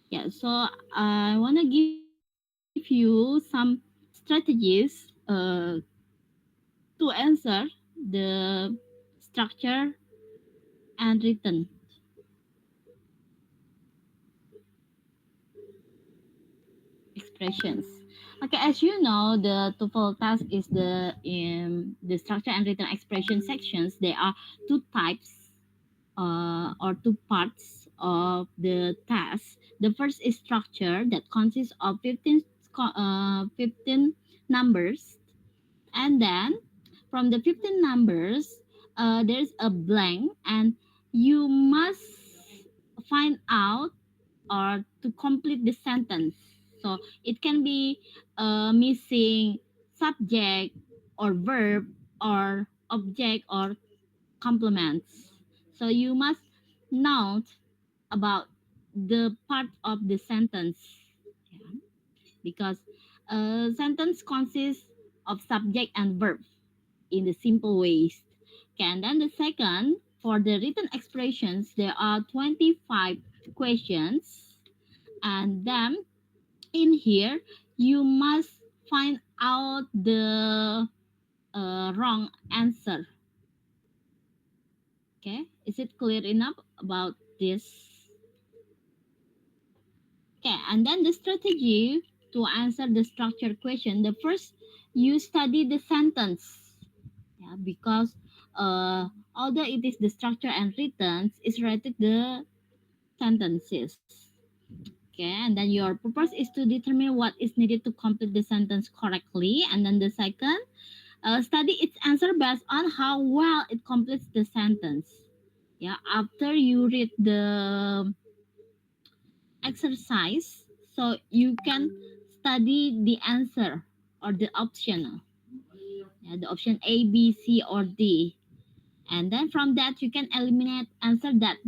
Yeah, so I want to give you some strategies to answer the structure and written expressions. Okay, as you know, the TOEFL task is the structure and written expression sections. There are two types or two parts of the task. The first is structure that consists of 15 numbers, and then from the 15 numbers, there's a blank, and you must find out or to complete the sentence. So it can be missing subject or verb or object or complements. So you must note about the part of the sentence, yeah, because a sentence consists of subject and verb in the simple ways. Okay, and then the second, for the written expressions, there are 25 questions, and then in here you must find out the wrong answer. Okay, is it clear enough about this? Okay, and then the strategy to answer the structured question, the first, you study the sentence. Yeah, because although it is the structure and written, it's related the sentences. Okay, and then your purpose is to determine what is needed to complete the sentence correctly. And then the second, study its answer based on how well it completes the sentence. Yeah, after you read the exercise, so you can study the answer or the optional. Yeah, the option A, B, C, or D. And then from that you can eliminate answer that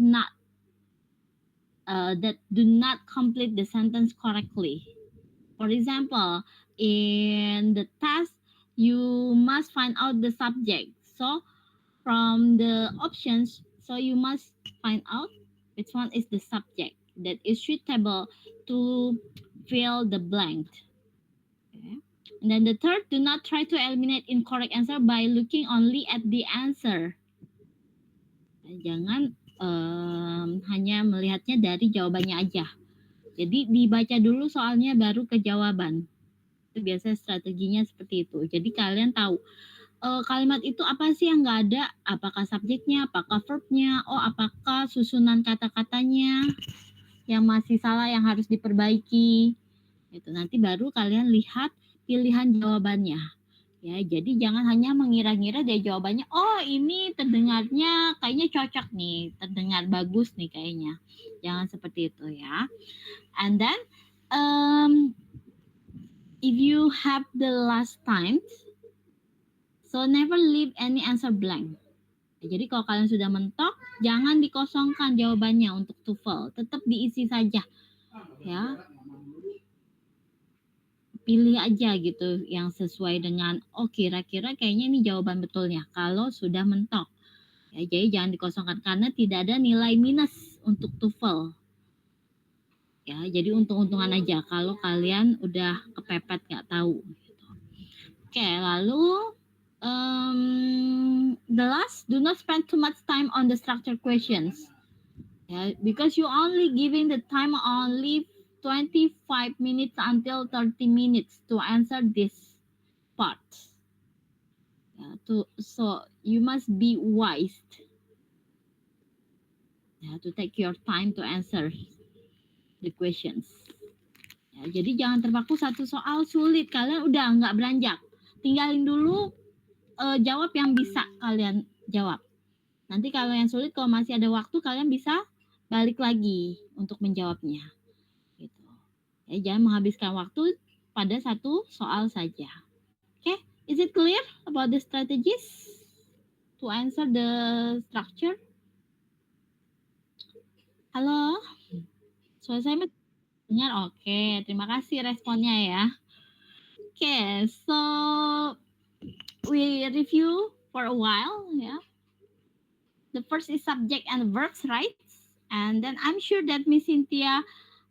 do not complete the sentence correctly. For example, in the task, you must find out the subject. So from the options, so you must find out which one is the subject that is suitable to fill the blank. Okay. And then the third, do not try to eliminate incorrect answer by looking only at the answer. Jangan hanya melihatnya dari jawabannya aja. Jadi dibaca dulu soalnya baru ke jawaban. Itu biasanya strateginya seperti itu. Jadi kalian tahu kalimat itu apa sih yang nggak ada? Apakah subjeknya, apakah verbnya, oh apakah susunan kata-katanya yang masih salah yang harus diperbaiki. Itu nanti baru kalian lihat pilihan jawabannya. Ya, jadi jangan hanya mengira-ngira dia jawabannya, oh ini terdengarnya kayaknya cocok nih, terdengar bagus nih kayaknya. Jangan seperti itu ya. And then um, if you have the last time, so never leave any answer blank. Jadi kalau kalian sudah mentok, jangan dikosongkan jawabannya untuk TOEFL, tetap diisi saja. Ya, pilih aja gitu yang sesuai dengan oh kira-kira kayaknya ini jawaban betulnya kalau sudah mentok. Ya, jadi jangan dikosongkan karena tidak ada nilai minus untuk TOEFL. Ya, jadi untung-untungan aja kalau kalian udah kepepet nggak tahu. Gitu. Oke, lalu the last, do not spend too much time on the structured questions. Yeah, because you only giving the time only 25 minutes until 30 minutes to answer this part. Yeah, so you must be wise. Yeah, to take your time to answer the questions. Ya, jadi jangan terpaku satu soal sulit kalian udah nggak beranjak. Tinggalin dulu jawab yang bisa kalian jawab. Nanti kalau yang sulit kalau masih ada waktu kalian bisa balik lagi untuk menjawabnya. Gitu. Ya, jangan menghabiskan waktu pada satu soal saja. Okay, is it clear about the strategies to answer the structure? Halo, suara saya dengar? Oke, terima kasih responnya ya. Okay, so we review for a while. Yeah, the first is subject and verbs, right? And then I'm sure that Miss Cynthia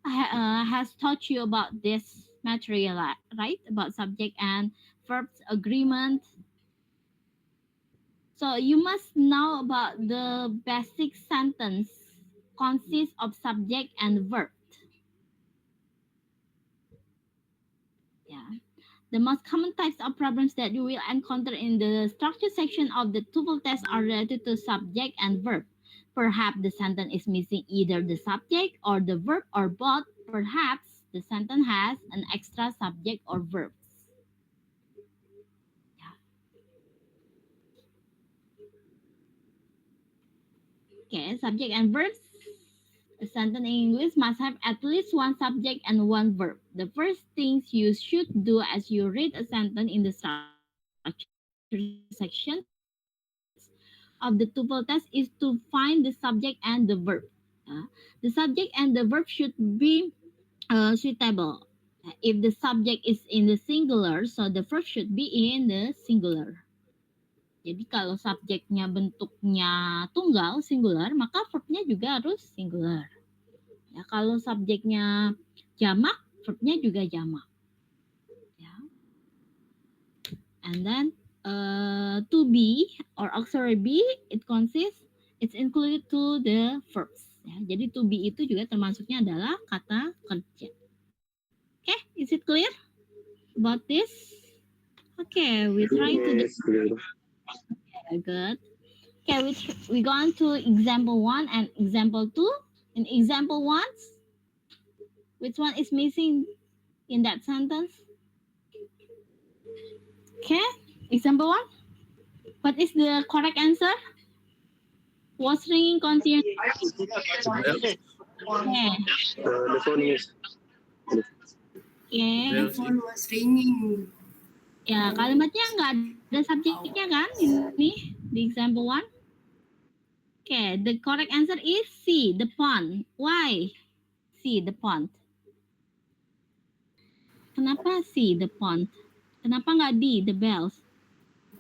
has taught you about this material, right? About subject and verbs agreement. So you must know about the basic sentence consists of subject and verb. Yeah. The most common types of problems that you will encounter in the structure section of the TOEFL test are related to subject and verb. Perhaps the sentence is missing either the subject or the verb or both. Perhaps the sentence has an extra subject or verbs. Yeah. Okay, subject and verbs. A sentence in English must have at least one subject and one verb. The first things you should do as you read a sentence in the structure sections of the TOEFL test is to find the subject and the verb. The subject and the verb should be suitable. If the subject is in the singular, so the verb should be in the singular. Jadi kalau subjeknya bentuknya tunggal, singular, maka verbnya juga harus singular. Ya, kalau subjeknya jamak, verbnya juga jamak. Ya. And then to be or auxiliary be, it's included to the verbs. Ya, jadi to be itu juga termasuknya adalah kata kerja. Okay, is it clear about this? Okay, we try to do. Okay, good. Okay, we go on to example 1 and example 2. In example 1, which one is missing in that sentence? Okay, example 1. What is the correct answer? Was ringing concern? Okay. The phone is. Okay. The phone was ringing. Ya, kalimatnya nggak ada subjeknya kan ini di example 1? Okay, the correct answer is C, the pond. Why? C, the pond. Kenapa C, the pond? Kenapa nggak D, the bells?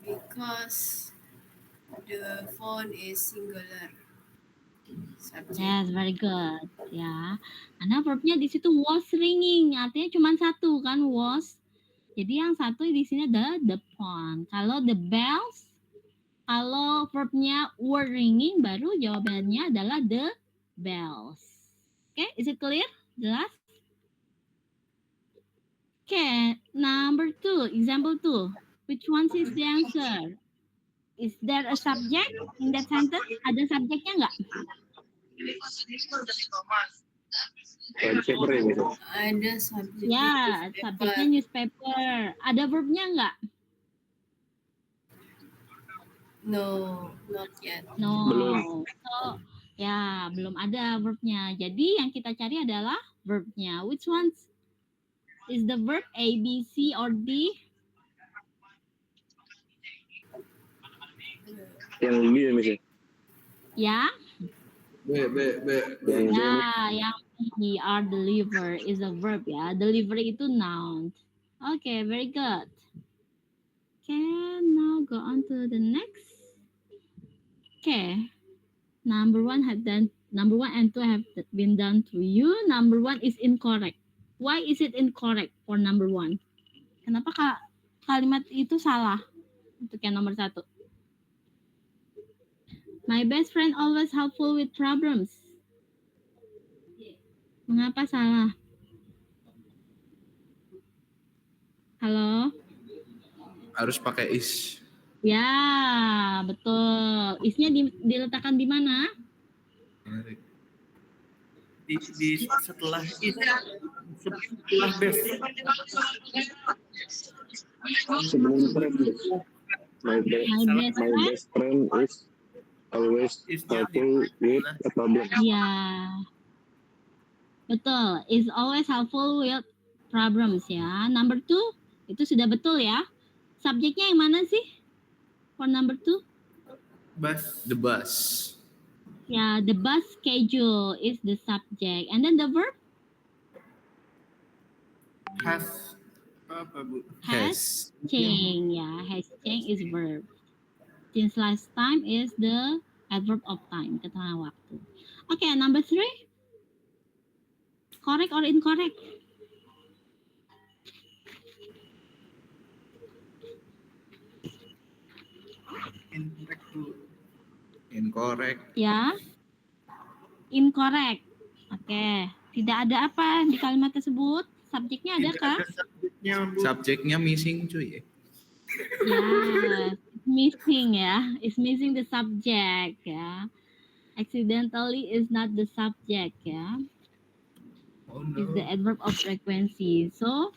Because the phone is singular. Subject. Yes, very good. Ya, karena verbnya di situ was ringing, artinya cuma satu kan was. Jadi yang satu di sini adalah the phone. Kalau the bells, kalau verbnya were ringing, baru jawabannya adalah the bells. Okay, is it clear? Jelas? Okay, number 2, example 2. Which one is the answer? Is there a subject in that sentence? Ada subjeknya nggak? Newspaper ya gitu. Ada subject. Ya, subjeknya newspaper. Ada verbnya nggak? No, not yet. No. Belum. So, ya, belum ada verbnya. Jadi yang kita cari adalah verbnya. Which one is the verb? A, B, C, or D? Yang B ya misalnya. Ya, B. Yang ya, yang B, are deliver is a verb ya. Deliver itu noun. Okay, very good. Okay, now go on to the next. Okay, number 1 and 2 have been done to you. Number 1 is incorrect. Why is it incorrect for number 1? Kenapa kalimat itu salah untuk yang nomor 1? My best friend always helpful with problems. Mengapa salah? Halo? Harus pakai is. Ya, betul. Isnya diletakkan di mana? Di setelah setelah best. sebelum friend. My best friend is always helpful with a problem. Ya. Betul. Is always helpful with problems ya. Number 2 itu sudah betul ya. Subjeknya yang mana sih? For number 2? Bus. The bus. Ya, the bus schedule is the subject. And then the verb? Has apa Bu? Has changed. Ya, has changed is verb. Since last time is the adverb of time, keterangan waktu. Okay, number 3. Correct or incorrect? Incorrect, Bu. Incorrect. Ya, incorrect. Oke, tidak ada apa di kalimat tersebut? Subjeknya Tidak adakah? ada subjeknya, Bu. Subjeknya missing cuy. Ya, it's missing ya. It's missing the subject ya. Accidentally is not the subject ya. Oh Is the no. adverb of frequency. So,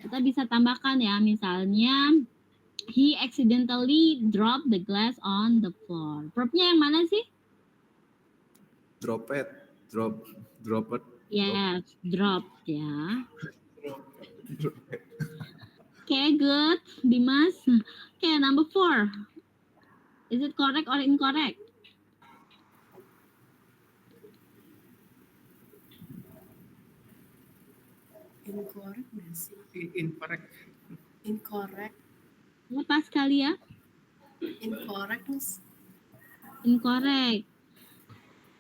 kita bisa tambahkan ya, misalnya he accidentally dropped the glass on the floor. Verbnya yang mana sih? Drop it. Drop it. Yes, dropped ya. Okay, good. Dimas. Okay, number 4. Is it correct or incorrect? Incorrect nggak sih? Incorrect. Incorrect. Apa sekali ya? Incorrect, Mas. Incorrect.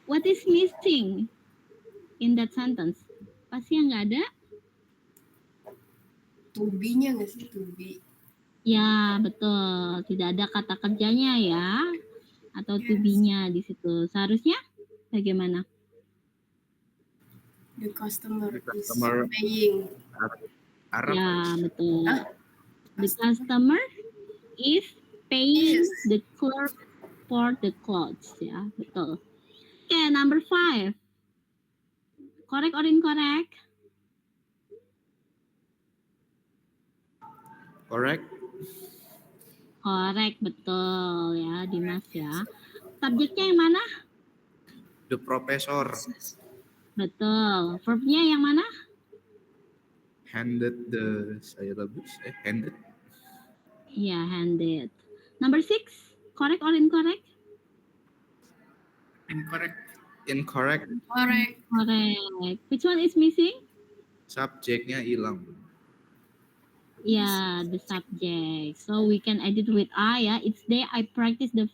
What is missing in that sentence? Pasti yang nggak ada? To be-nya nggak sih? To be. Ya, betul. Tidak ada kata kerjanya ya. Atau to Yes. be-nya di situ. Seharusnya bagaimana? The customer, The customer- is paying. Arab. Ya, betul. Ah, The customer is paying Yes. the clerk for the clothes. Ya, betul. Okay, number 5. Correct or incorrect? Correct. Correct, betul ya, Dimas ya. Subjeknya yang mana? The professor Betul. Verbnya yang mana? handed the syllabus. Handed. Iya, handed. Number 6. Correct or incorrect? Incorrect. Incorrect. Correct. Correct. Which one is missing? Subjeknya hilang. Yeah, the subject. So we can edit with I ya. Each day I practice the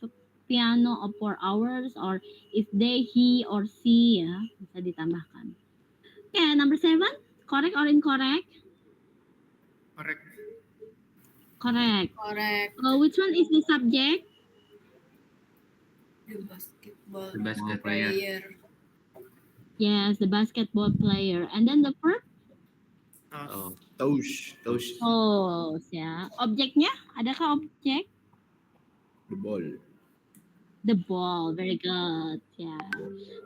piano for hours, or each day he or she ya. Bisa ditambahkan. Okay, number 7. Correct or incorrect? Correct. Correct. Correct. Which one is the subject? The basketball, The basketball player. Yes, the basketball player. And then the verb? Oh, Touch. Oh, ya. Objeknya? Adakah objek? The ball. The ball. Very good. Yeah.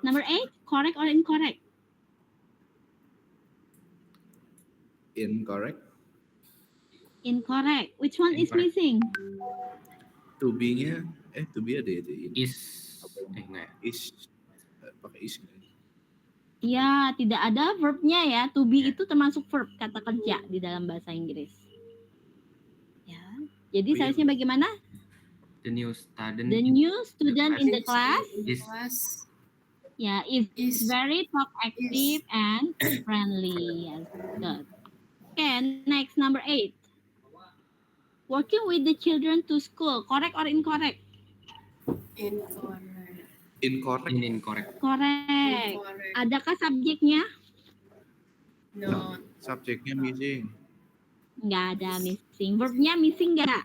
Number 8. Correct or incorrect? Incorrect. Incorrect. Which one is Incorrect. missing? To be-nya to be ada itu. is. Enggak. Is. Pakai is. Ya, tidak ada verbnya ya. To be Ya. itu termasuk verb, kata kerja di dalam bahasa Inggris. Ya. Jadi Oh, iya. seharusnya bagaimana? The new student The new student in the class, Is. ya, is Is. very talk active and friendly. Yes, good. Okay, next number 8. Working with the children to school. Correct or incorrect? Incorrect. Incorrect. Incorrect. Correct. Incorrect. Adakah subjeknya? Not. Subjeknya missing. Nggak ada missing. Verbnya missing nggak?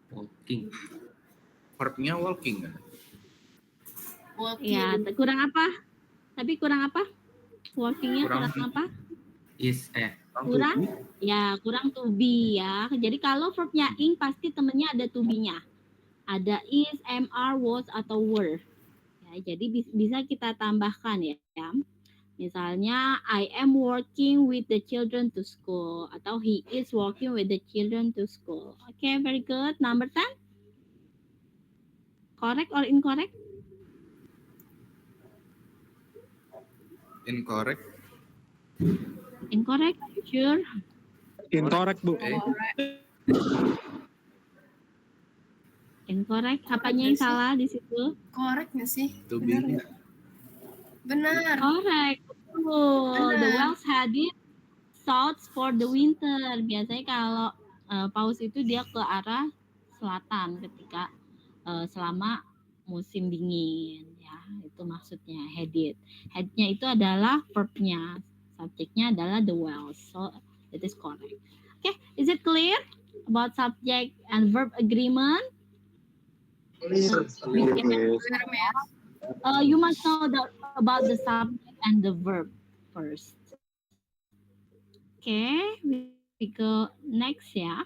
Walking. Verbnya walking. Walking. Ya, kurang apa? Tapi kurang apa? Workingnya Kurang kurang apa? Is. Kurang? Ya, kurang to be ya. Jadi kalau verbnya ing pasti temennya ada to be-nya. Ada is, am, are, was, atau were. Ya, jadi bisa kita tambahkan ya. Misalnya, I am working with the children to school. Atau he is working with the children to school. Okay, very good. Number 10. Correct or incorrect? Incorrect. Incorrect? Sure. Incorrect, Bu. Incorrect. Apanya yang salah di situ? Correct nggak sih? To Benar be. nggak? Benar. Correct. Betul. The Benar. whales had it south for the winter. Biasanya kalau paus itu dia ke arah selatan ketika selama musim dingin ya. itu maksudnya headed. Headnya itu adalah verbnya, subjeknya adalah the well. So it is correct. Okay, is it clear about subject and verb agreement? Clear, Miss. You must know about the subject and the verb first. Okay, we go next ya.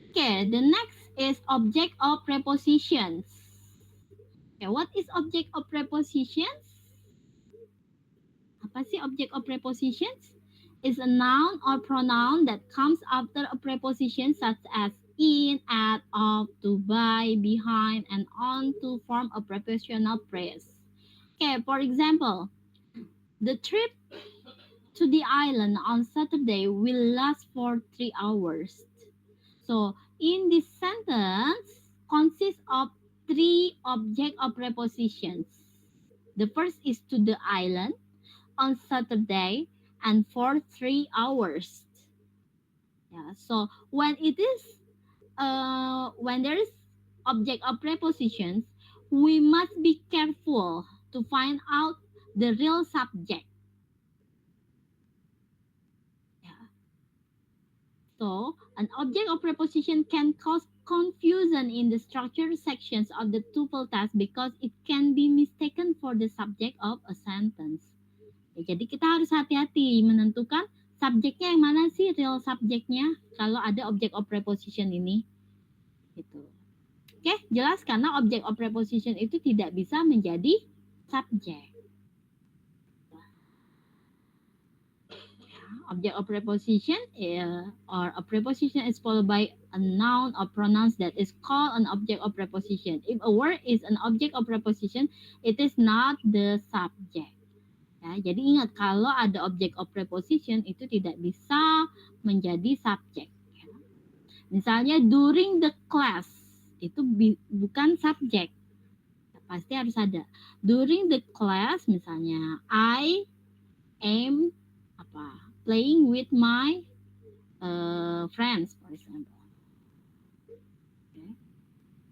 Okay, the next is object of prepositions. Okay, what is object of prepositions? Apa sih object of prepositions? Is a noun or pronoun that comes after a preposition such as in, at, of, to, by, behind, and on to form a prepositional phrase. Okay, for example, the trip to the island on Saturday will last for 3 hours. So, in this sentence consists of 3 object of prepositions. The first is to the island on Saturday and for 3 hours. Yeah, so when it is when there is object of prepositions, we must be careful to find out the real subject. Yeah. So an object of preposition can cause confusion in the structure sections of the TOEFL test because it can be mistaken for the subject of a sentence. Ya, jadi kita harus hati-hati menentukan subjeknya yang mana sih real subjeknya kalau ada object of preposition ini. Gitu. Oke, jelas karena object of preposition itu tidak bisa menjadi subjek. Object of preposition or a preposition is followed by a noun or pronouns that is called an object of preposition. If a word is an object of preposition, it is not the subject. Ya, jadi ingat kalau ada object of preposition itu tidak bisa menjadi subjek. Ya. Misalnya during the class itu bukan subjek, ya, pasti harus ada. During the class misalnya I am playing with my friends, for example.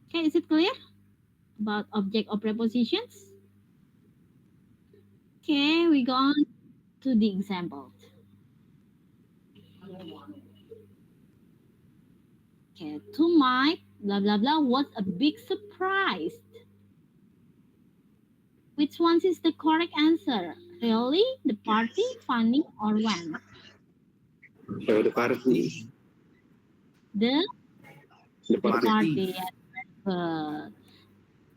Okay, is it clear about object of prepositions? Okay, we go on to the example. Okay, to my blah blah blah was a big surprise. Which one is the correct answer? Really, the party, funny, or when? The party. The party. party. Yes.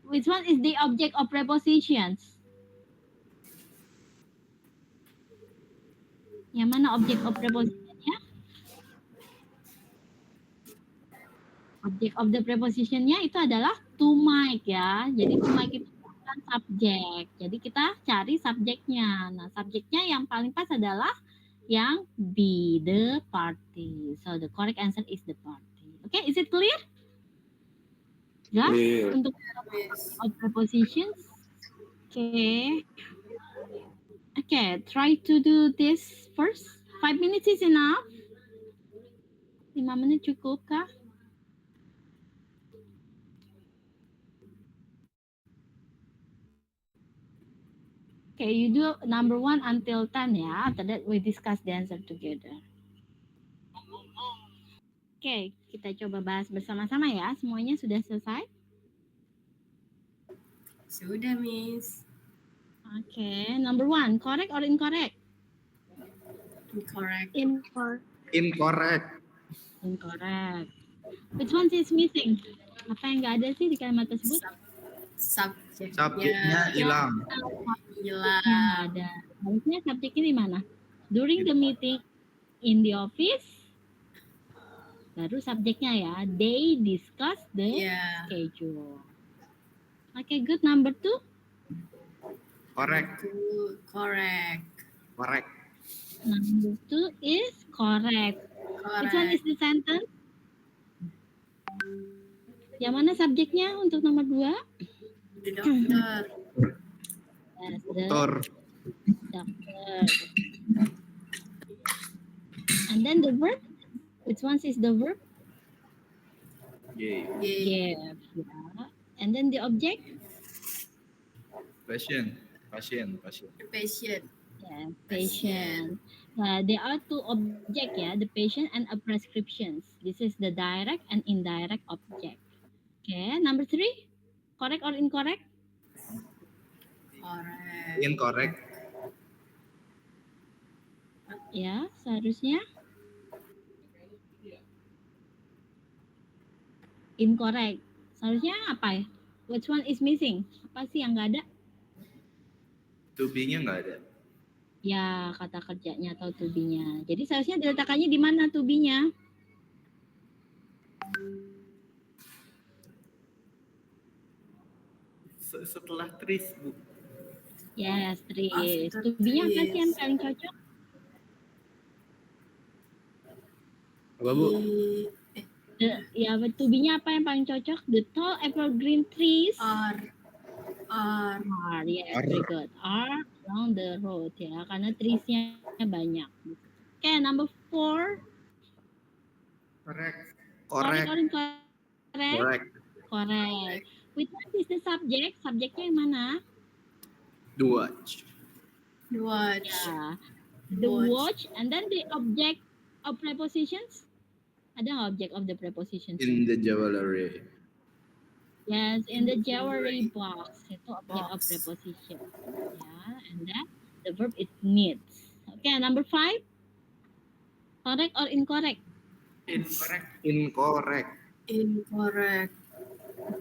Which one is the object of prepositions? Yang mana object of prepositionnya? Object of the prepositionnya itu adalah to make ya. Jadi to make itu bukan subjek. Jadi kita cari subjeknya. Nah, subjeknya yang paling pas adalah yang be, the party. So the correct answer is the party. Okay, is it clear? Jelas untuk object of prepositions? Okay. Okay, try to do this first. 5 minutes is enough. 5 menit cukup kah? Okay, you do number 1 until 10 ya. After that we discuss the answer together. Okay, kita coba bahas bersama-sama ya. Semuanya sudah selesai? Sudah, Miss. Okay, number 1, correct or incorrect? Incorrect. Incorrect. Incorrect. Which one is missing? Apa yang nggak ada sih di kalimat tersebut? Subjeknya hilang. Hilang. Nggak ada. Harusnya subjeknya di mana? During the meeting in the office. Baru subjeknya ya. They discuss the schedule. Okay, good. Number 2. Correct. Correct. Correct. Number 2 is correct. Which one is the sentence? Yang mana subjeknya untuk nomor 2? The doctor. Yes, Dokter. Doctor. And then the verb. Which one is the verb? Yay. Yay. Give. Yeah. And then the object? Patient. Patient. Yeah, patient. There are two objects, yeah, the patient and a prescriptions. This is the direct and indirect object. Okay, number 3. Correct or incorrect? Correct. Incorrect. Ya, seharusnya incorrect. Seharusnya apa ya? Which one is missing? Apa sih yang nggak ada? To be-nya nggak ada. Ya, kata kerjanya atau to be-nya. Jadi seharusnya diletakkannya di mana to be-nya? Setelah tris, Bu. Yes, Tris. After To be-nya apa sih yang Tris. paling cocok? Apa, Bu? Ya, to be-nya apa yang paling cocok? The tall evergreen trees R. yes, Are. very good. Are along the road ya, karena trees-nya banyak. Oke, number 4. Correct. Correct Correct. or incorrect? Correct. Correct. Which one is the subject? Subjeknya yang mana? The watch. The watch. Ya, the watch. And then the object of prepositions. Ada nggak object of the prepositions? In the jewelry. Yes, in the jewelry box. Itu object of Box. preposition. Ya, and then the verb it needs. Okay, number 5. Correct or incorrect? Incorrect. Incorrect. Incorrect.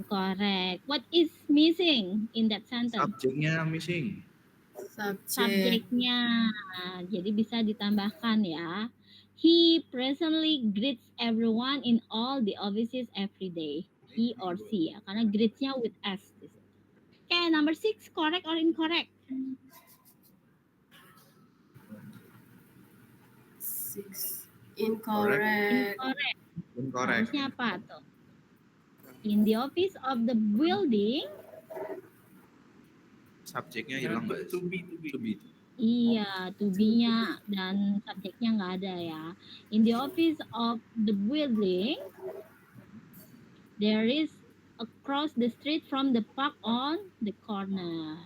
Correct. What is missing in that sentence? Subjeknya missing. Subject. Subjeknya. Jadi bisa ditambahkan ya. He presently greets everyone in all the offices every day. He or she ya. Karena greets-nya with S. Okay, number 6. Correct or incorrect? 6. Incorrect. Incorrect. Incorrect. Harusnya apa tuh? In the office of the building. Subjeknya hilang nggak? To be. To be. Iya, to be-nya dan subjeknya nggak ada ya. In the office of the building, there is across the street from the park on the corner.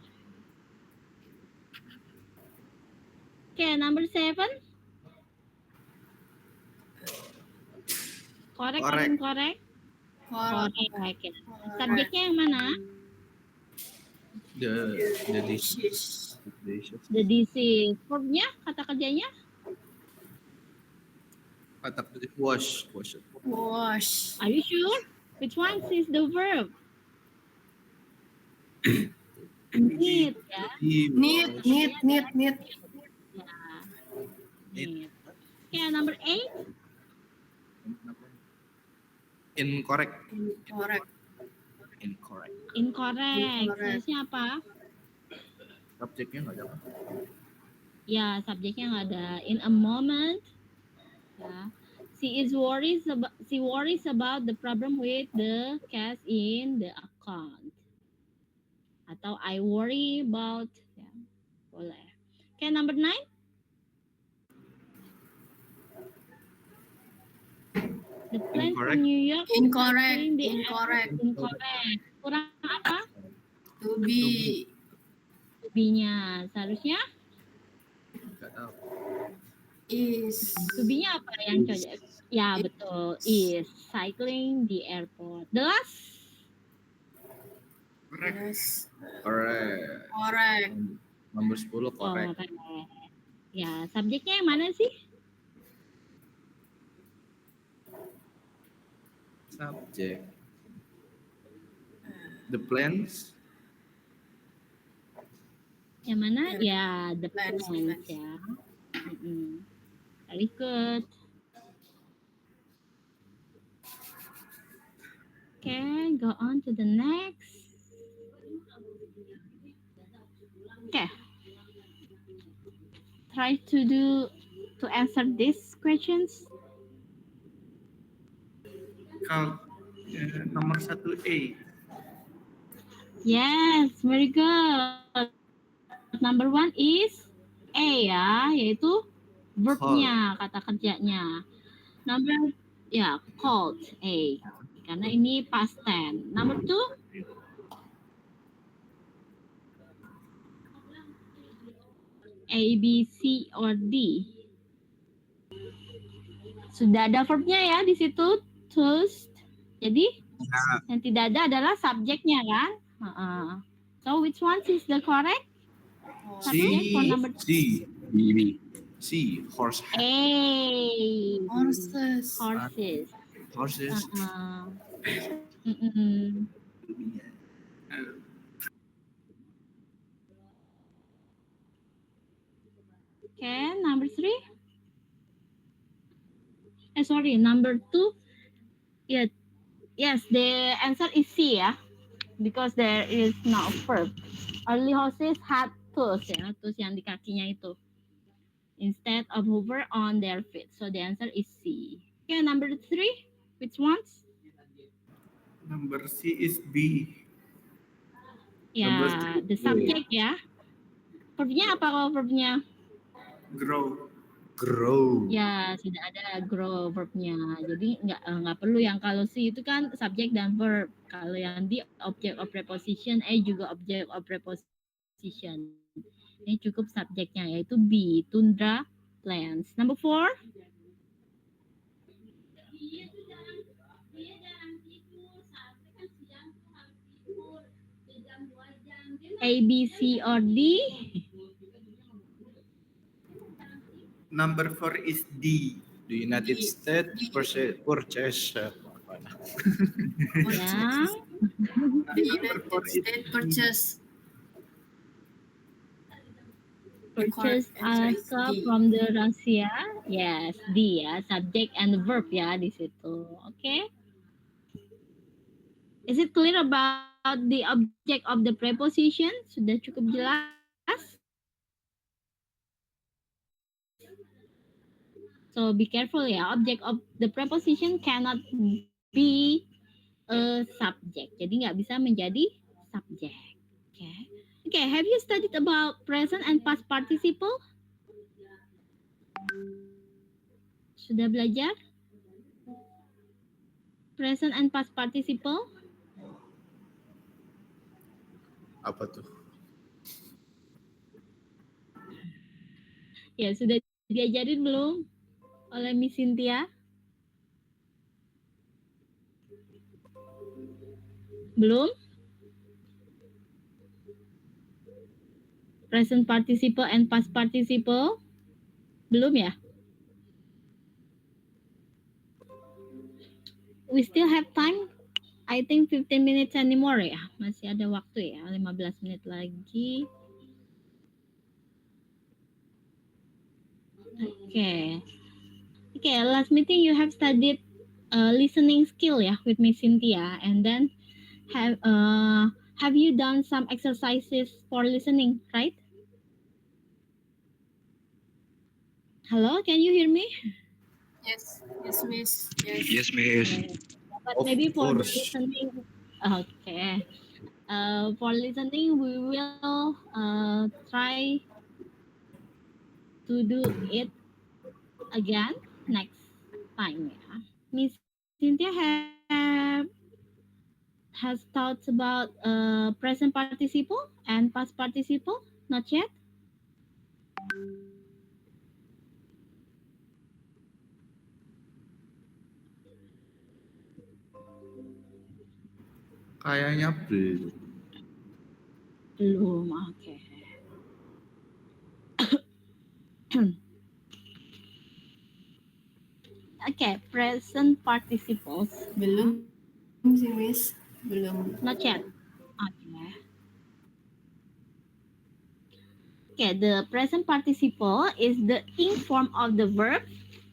Okay, number 7. Correct or Correct. incorrect? Correct. Correct. Ya. Subjeknya yang mana? The Dishes. dishes. The disease. Verbnya, kata kerjanya? Kata kerja wash. Wash. Wash. Are you sure? Which one is the verb? Need ya. Need. Ya. Need. Need. Okay, number 8. Incorrect. Incorrect. Incorrect. Incorrect. Incorrect. Seharusnya apa? Subjeknya nggak ada. Ya, subjeknya nggak ada. In a moment. Ya. She worries about the problem with the cash in the account. Atau I worry about. Ya, boleh. Okay, number 9. The plane Incorrect. from New York. Incorrect. entering the Incorrect. airport. Incorrect. Kurang apa? To be. To-be-nya. Seharusnya Nggak tahu. Is. to-be-nya apa yang cocok? Ya, betul. Is cycling the airport. The last. Correct. Yes. Correct. Correct. Nomor 10 correct. Correct. Ya, subjeknya yang mana sih? Subjek. The plans. Yang mana? Ya, the Plans, plans plans. ya. Very good. Okay, go on to the next. Okay. Try to answer these questions. Nomor 1A. Yes, very good. Number 1 is A ya, yaitu verbnya, kata kerjanya. Number called A. karena ini past tense. Number 2, A, B, C, or D. Sudah ada verbnya ya di situ, toast. Jadi yang tidak ada adalah subjeknya kan. So which one is the correct subject for number 2? C. Horse. A. Horses. Horses. Horses. Okay, number 3. Sorry, number 2. Yeah. Yes, the answer is C ya. Because there is no verb. Early horses had toes ya, toes yang di kakinya itu. Instead of hover on their feet. So the answer is C. Okay, number 3. Which ones? Number C is B. Ya, the subject ya. Verbnya apa kalau verbnya? Grow. Grow. Ya, sudah ada grow verbnya. Jadi nggak perlu yang kalau C itu kan subject dan verb. Kalau yang di object of preposition, A juga object of preposition. Ini cukup subjeknya yaitu B, tundra plants. Number 4. A, B, C, or D? Number 4 is D. The United States purchase Ya. The United States Purchase answer is alcohol D. from the Russia. Yes, D ya, subject and verb ya di situ. Oke. Is it clear about the object of the preposition? Sudah cukup jelas? So be careful ya, object of the preposition cannot be a subject. Jadi nggak bisa menjadi subject. Okay. Okay, have you studied about present and past participle? Sudah belajar? Present and past participle? apa tuh? Ya, sudah diajarin belum oleh Miss Cynthia? Belum? Present participle and past participle? Belum ya? We still have time. I think 15 minutes anymore ya. Masih ada waktu ya, 15 menit lagi. Okay. Okay, last meeting you have studied listening skill ya with Miss Cynthia, and then have you done some exercises for listening, right? Hello, can you hear me? Yes, Miss. Yes. Yes, Miss. But Of maybe for the course. listening, okay. For listening, we will try to do it again next time. Yeah. Miss Cynthia has thoughts about present participle and past participle? Not yet? Kayaknya belum. Belum, oke. Okay, present participles. Belum sih, Miss. Belum. Not yet. Okay. Okay, the present participle is the ing form of the verb.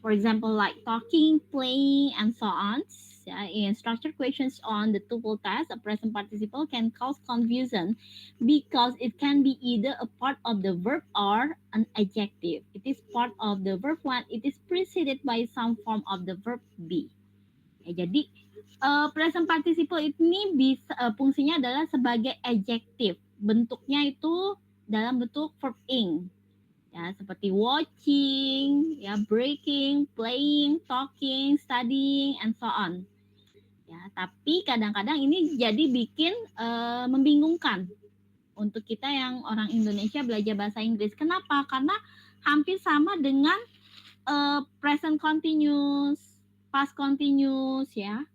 For example, like talking, playing, and so on. In structured questions on the tuple test, a present participle can cause confusion because it can be either a part of the verb or an adjective. It is part of the verb when it is preceded by some form of the verb be. Ya, jadi present participle ini bisa fungsinya adalah sebagai adjective. Bentuknya itu dalam bentuk verb ing. Ya, seperti watching, ya, breaking, playing, talking, studying, and so on. Ya, tapi kadang-kadang ini jadi bikin membingungkan untuk kita yang orang Indonesia belajar bahasa Inggris. Kenapa? Karena hampir sama dengan present continuous, past continuous ya.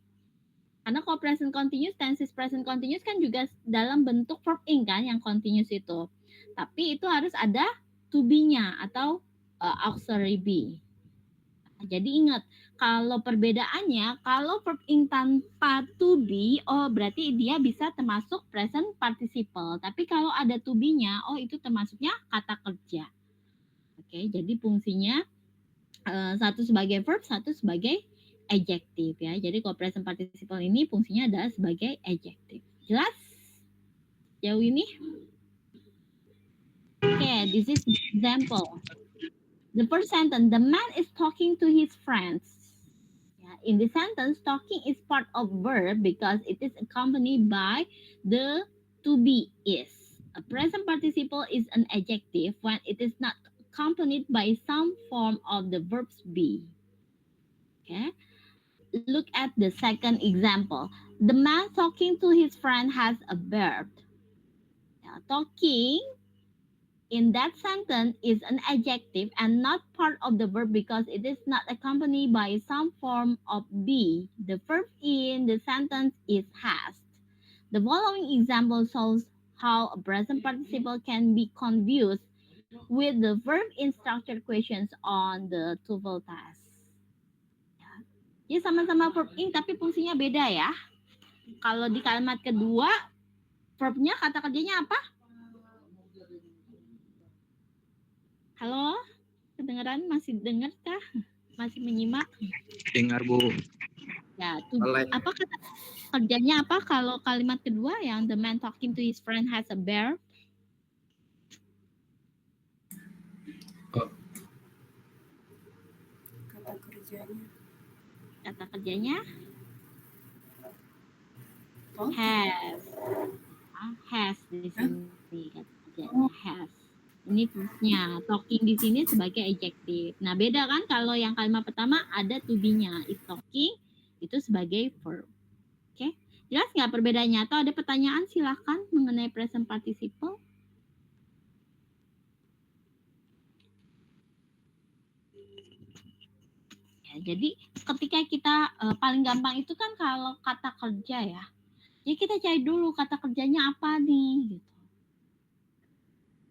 Karena kalau present continuous, tenses present continuous kan juga dalam bentuk verb ing kan yang continuous itu. Tapi itu harus ada to be-nya atau auxiliary be. Jadi ingat, kalau perbedaannya, kalau verb ing tanpa to be, oh berarti dia bisa termasuk present participle. Tapi kalau ada to be-nya, oh itu termasuknya kata kerja. Oke, jadi fungsinya satu sebagai verb, satu sebagai adjective ya. Jadi kalau present participle ini fungsinya adalah sebagai adjective. Jelas? Jauh ini? Oke, this is example. The first sentence, the man is talking to his friends. In the sentence, talking is part of verb because it is accompanied by the to be is. A present participle is an adjective when it is not accompanied by some form of the verbs be. Okay. Look at the second example. The man talking to his friend has a verb. Now, talking in that sentence is an adjective and not part of the verb because it is not accompanied by some form of be. The verb in the sentence is has. The following example shows how a present participle can be confused with the verb in structured questions on the TOEFL test. Ya, sama-sama verb in tapi fungsinya beda ya. Kalau di kalimat kedua, verbnya kata kerjanya apa? Halo, kedengeran? Masih dengar kah? Masih menyimak? Dengar, Bu. Ya, apa kata kerjanya apa kalau kalimat kedua yang the man talking to his friend has a bear? Kata kerjanya. Kata kerjanya Oh. has di sini kata kerjanya has. Ini fungsinya talking di sini sebagai adjective. Nah, beda kan kalau yang kalimat pertama ada to be-nya. Is talking itu sebagai verb. Oke. Jelas nggak perbedaannya? Atau ada pertanyaan silakan mengenai present participle? Ya, jadi ketika kita paling gampang itu kan kalau kata kerja ya. Jadi kita cari dulu kata kerjanya apa nih gitu.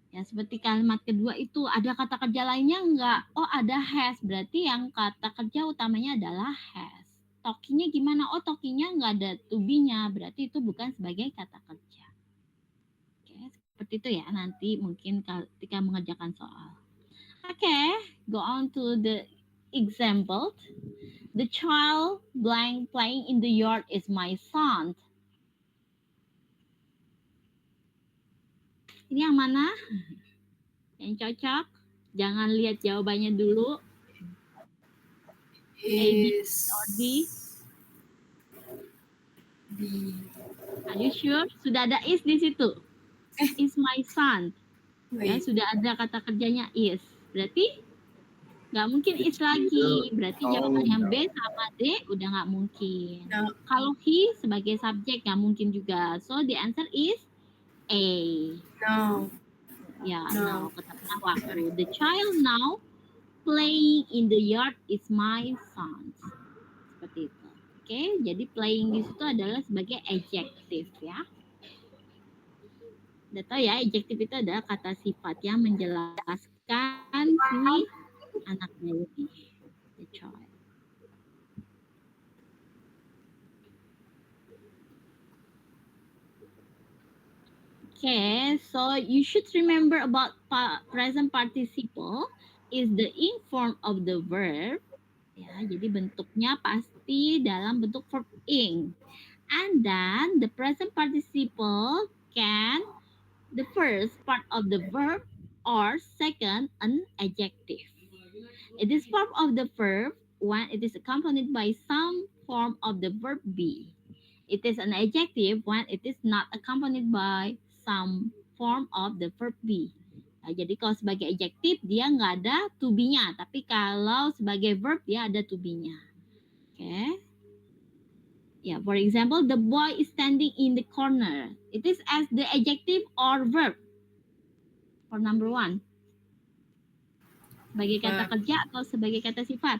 Ya seperti kalimat kedua itu ada kata kerja lainnya enggak? Oh ada has, berarti yang kata kerja utamanya adalah has. Talkingnya gimana? Oh talkingnya enggak ada to be-nya, berarti itu bukan sebagai kata kerja. Oke, seperti itu ya nanti mungkin ketika mengerjakan soal. Oke, go on to the example. The child blank playing in the yard is my son. Ini yang mana? Yang cocok? Jangan lihat jawabannya dulu. Is or D? B. Are you sure? Sudah ada is di situ. Is my son. Ya, Wait. sudah ada kata kerjanya is. Berarti nggak mungkin is lagi. Berarti jawabannya B sama D udah nggak mungkin. No. Kalau he sebagai subjek nggak mungkin juga. So the answer is A. No. Ya, No. now katakanlah waktu. The child now playing in the yard is my son. Seperti itu. Oke, jadi playing di situ adalah sebagai adjective ya. Udah tahu ya, adjective itu adalah kata sifat yang menjelaskan si anaknya ini, the child. Okay, so you should remember about present participle is the in form of the verb. Ya, jadi bentuknya pasti dalam bentuk verb ing. And then the present participle can the first part of the verb or second an adjective. It is form of the verb when it is accompanied by some form of the verb be. It is an adjective when it is not accompanied by some form of the verb be. Nah, jadi kalau sebagai adjective dia nggak ada to be-nya, tapi kalau sebagai verb dia ada to be-nya. Oke. Yeah, for example, the boy is standing in the corner. It is as the adjective or verb for number 1. Sebagai kata Verb. kerja atau sebagai kata sifat?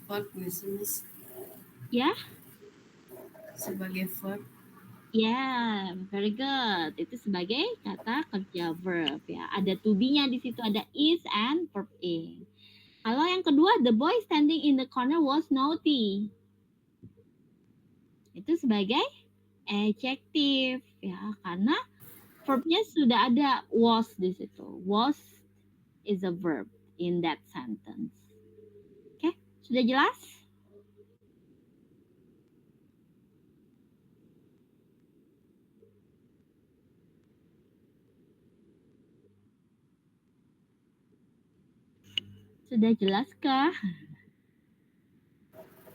Verb, Miss. Ya, Sebagai verb. yeah, very good. Itu sebagai kata kerja verb ya. Ada to be-nya di situ, ada is and verb ing. Kalau yang kedua, the boy standing in the corner was naughty. Itu sebagai adjective ya, karena verbnya sudah ada was di situ. Was is a verb in that sentence. Oke, sudah jelas? Sudah jelaskah?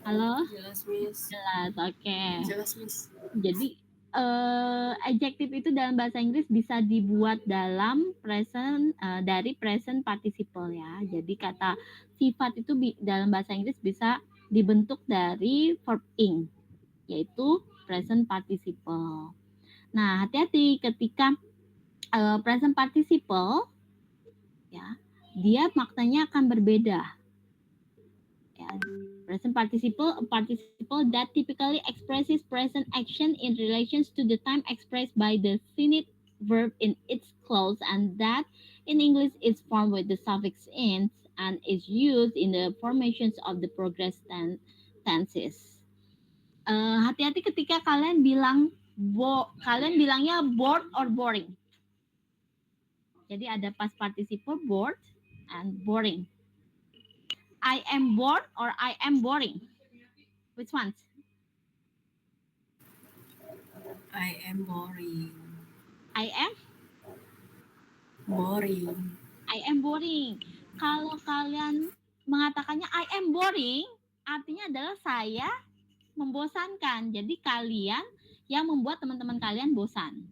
Halo? Jelas, Miss. Jelas, oke. Jelas, Miss. Jadi adjective itu dalam bahasa Inggris bisa dibuat dalam present dari present participle ya. Jadi kata sifat itu dalam bahasa Inggris bisa dibentuk dari verb ing, yaitu present participle. Nah, hati-hati ketika present participle ya, dia maknanya akan berbeda. Ya, present participle, a participle that typically expresses present action in relations to the time expressed by the finite verb in its clause, and that in English is formed with the suffix ins and is used in the formations of the progress tenses. Hati-hati ketika kalian bilang kalian bilangnya bored or boring. Jadi ada past participle bored and boring. I am bored or I am boring. Which one? I am boring. I am Boring. I am boring. Kalau kalian mengatakannya I am boring, artinya adalah saya membosankan. Jadi kalian yang membuat teman-teman kalian bosan.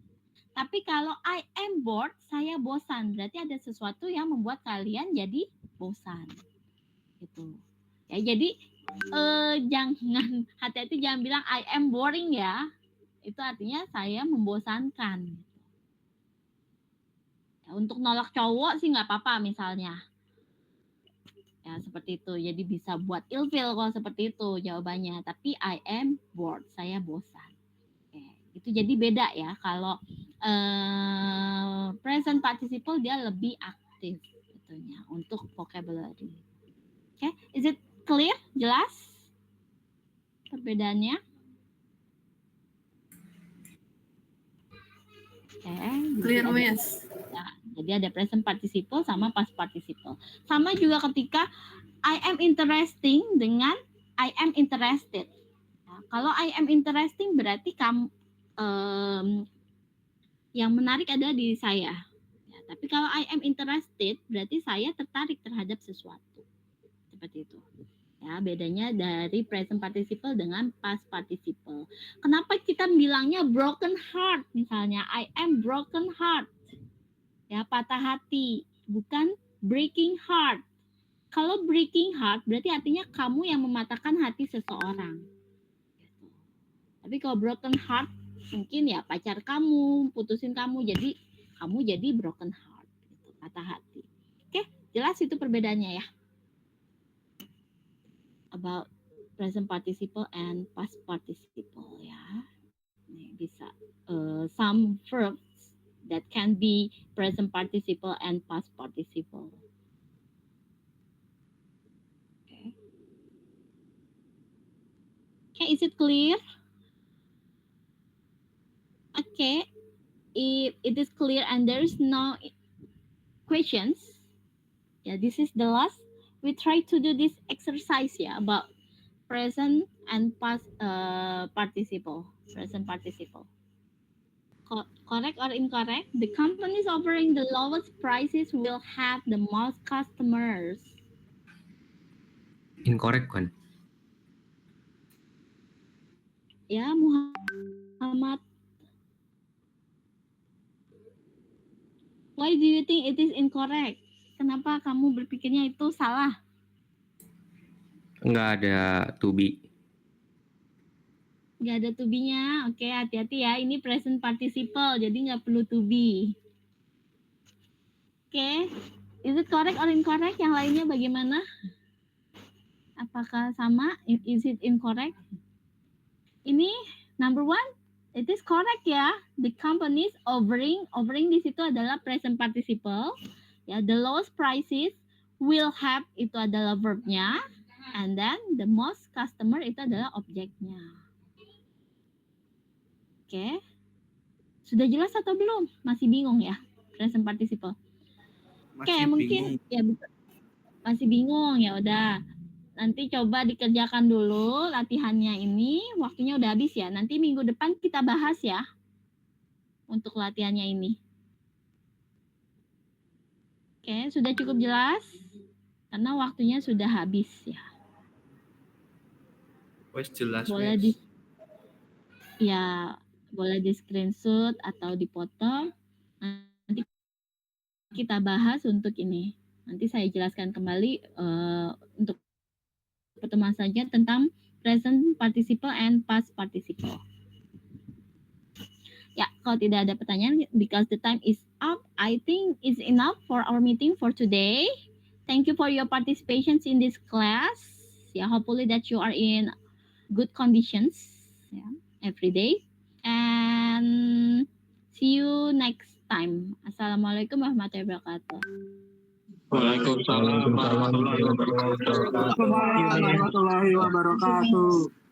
Tapi kalau I am bored, saya bosan. Berarti ada sesuatu yang membuat kalian jadi bosan. Gitu. Ya, jadi jangan hati-hati, jangan bilang I am boring ya. Itu artinya saya membosankan. Ya, untuk nolak cowok sih nggak apa-apa misalnya. Ya seperti itu. Jadi bisa buat ilfil kalau seperti itu jawabannya. Tapi I am bored, saya bosan. Oke, itu jadi beda ya. Kalau present participle dia lebih aktif tentunya untuk vocabulary. Oke, is it clear? Jelas perbedaannya? Clear, Miss. Ya, jadi ada present participle sama past participle. Sama juga ketika I am interesting dengan I am interested. Ya, kalau I am interesting berarti kamu yang menarik adalah diri saya. Ya, tapi kalau I am interested berarti saya tertarik terhadap sesuatu. Seperti itu. Ya, bedanya dari present participle dengan past participle. Kenapa kita bilangnya broken heart misalnya? I am broken heart. Ya, patah hati, bukan breaking heart. Kalau breaking heart berarti artinya kamu yang mematahkan hati seseorang. Tapi kalau broken heart mungkin ya pacar kamu putusin kamu, jadi kamu jadi broken heart, gitu, patah hati. Oke, jelas itu perbedaannya ya. About present participle and past participle ya. Nih, bisa some verbs that can be present participle and past participle. Okay, is it clear? Okay, if it is clear and there is no questions, yeah, this is the last. We try to do this exercise yeah about present and past participle, present participle. Correct or incorrect? The companies offering the lowest prices will have the most customers. Incorrect kan? Ya, Muhammad. Why do you think it is incorrect? Kenapa kamu berpikirnya itu salah? Nggak ada to be. Nggak ada to be-nya. Oke, hati-hati ya. Ini present participle, jadi nggak perlu to be. Oke, is it correct or incorrect? Yang lainnya bagaimana? Apakah sama? Is it incorrect? Ini number 1, it is correct ya. The companies offering di situ adalah present participle. Ya, the lowest prices will have itu adalah verbnya, and then the most customer itu adalah objeknya. Oke, sudah jelas atau belum? Masih bingung ya present participle? Oke, Masih mungkin bingung. ya masih bingung ya udah. Nanti coba dikerjakan dulu latihannya ini. Waktunya udah habis ya. Nanti minggu depan kita bahas ya untuk latihannya ini. Oke, sudah cukup jelas? Karena waktunya sudah habis ya. Wes jelas, Boleh Miss. boleh di screenshot atau dipotong. Nanti kita bahas untuk ini. Nanti saya jelaskan kembali untuk pertemuan saja tentang present participle and past participle. Ya, kalau tidak ada pertanyaan, because the time is up, I think it's enough for our meeting for today. Thank you for your participation in this class. Yeah, hopefully that you are in good conditions, yeah, every day. And see you next time. Assalamualaikum warahmatullahi wabarakatuh. Waalaikumsalam warahmatullahi wabarakatuh. Warahmatullahi wabarakatuh.